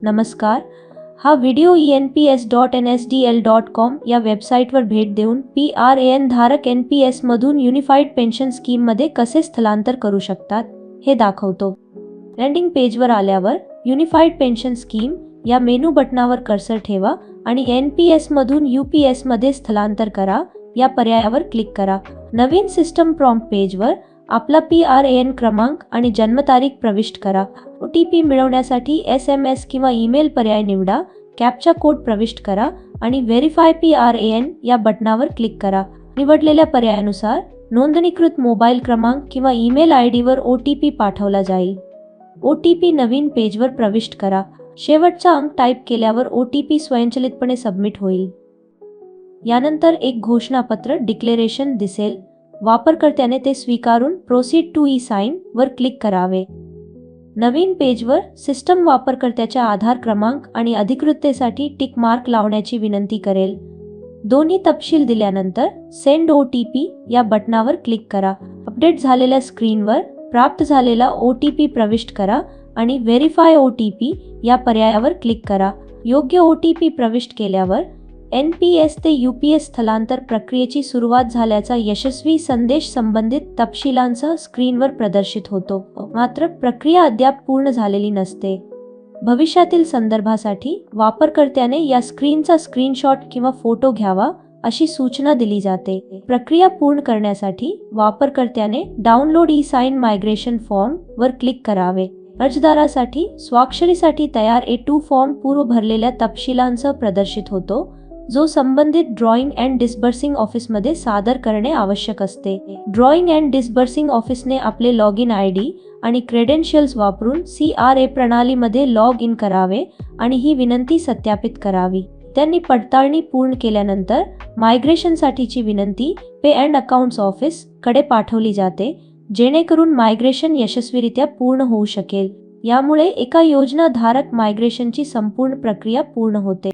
नमस्कार. हा video enps.nsdl.com या वेबसाईटवर भेट देऊन PRAN धारक NPS मधून युनिफाईड पेन्शन स्कीममध्ये कसे स्थलांतर करू शकतात हे दाखवतो. लँडिंग पेजवर आल्यावर युनिफाईड पेन्शन स्कीम या मेनू बटनावर कर्सर ठेवा आणि NPS मधून UPS मध्ये स्थलांतर करा या पर्यायावर क्लिक करा. नवीन सिस्टम प्रॉम्प्ट पेजवर आपला PRAN क्रमांक आणि जन्मतारीख प्रविष्ट करा. OTP मिळवण्यासाठी SMS किंवा ईमेल पर्याय निवडा. कॅप्चा कोड प्रविष्ट करा आणि व्हेरीफाय PRAN या बटनावर क्लिक करा. निवडलेल्या पर्यायानुसार नोंदणीकृत मोबाईल क्रमांक किंवा ईमेल ID वर OTP पाठवला जाईल. OTP नवीन पेजवर प्रविष्ट करा. शेवटचा अंक टाईप केल्यावर OTP स्वयंचलितपणे सबमिट होईल. यानंतर एक घोषणापत्र डिक्लेरेशन दिसेल. वापरकर्त्याने ते स्वीकारून प्रोसीड टू ई-साइन वर क्लिक करावे. नवीन पेजवर सिस्टम वापरकर्त्याच्या आधार क्रमांक आणि अधिकृततेसाठी टिक मार्क लावण्याची विनंती करेल. दोन्ही तपशील दिल्यानंतर सेंड OTP या बटनावर क्लिक करा. अपडेट झालेल्या स्क्रीनवर प्राप्त झालेला OTP प्रविष्ट करा आणि व्हेरीफाय OTP या पर्यायावर क्लिक करा. योग्य OTP प्रविष्ट केल्यावर NPS ते UPS स्थलांतर प्रक्रियेची सुरुवात झाल्याचा यशस्वी संदेश संबंधित तपशिलांसह स्क्रीनवर प्रदर्शित होतो. मात्र प्रक्रिया अद्याप पूर्ण झालेली नसते. भविष्यातील संदर्भासाठी वापरकर्त्याने या स्क्रीनचा स्क्रीनशॉट किंवा फोटो घ्यावा अशी सूचना दिली जाते. प्रक्रिया पूर्ण करण्यासाठी वापरकर्त्याने डाउनलोड ई-साइन मायग्रेशन फॉर्म वर क्लिक करावे. अर्जदारासाठी स्वाक्षरीसाठी तयार A2 फॉर्म पूर्व भरलेल्या तपशिलांसह प्रदर्शित होतो, जो संबंधित ड्रॉइंग अँड डिस्बर्सिंग ऑफिसमध्ये सादर करणे आवश्यक असते. ड्रॉइंग अँड डिस्बर्सिंग ऑफिसने आपले लॉग इन ID आणि क्रेडेन्शियल्स वापरून CRA प्रणालीमध्ये लॉग इन करावे आणि ही विनंती सत्यापित करावी. त्यांनी पडताळणी पूर्ण केल्यानंतर मायग्रेशनसाठीची विनंती पे अँड अकाउंट्स ऑफिस कडे पाठवली जाते, जेणेकरून मायग्रेशन यशस्वीरित्या पूर्ण होऊ शकेल. यामुळे एका योजना धारक मायग्रेशनची संपूर्ण प्रक्रिया पूर्ण होते.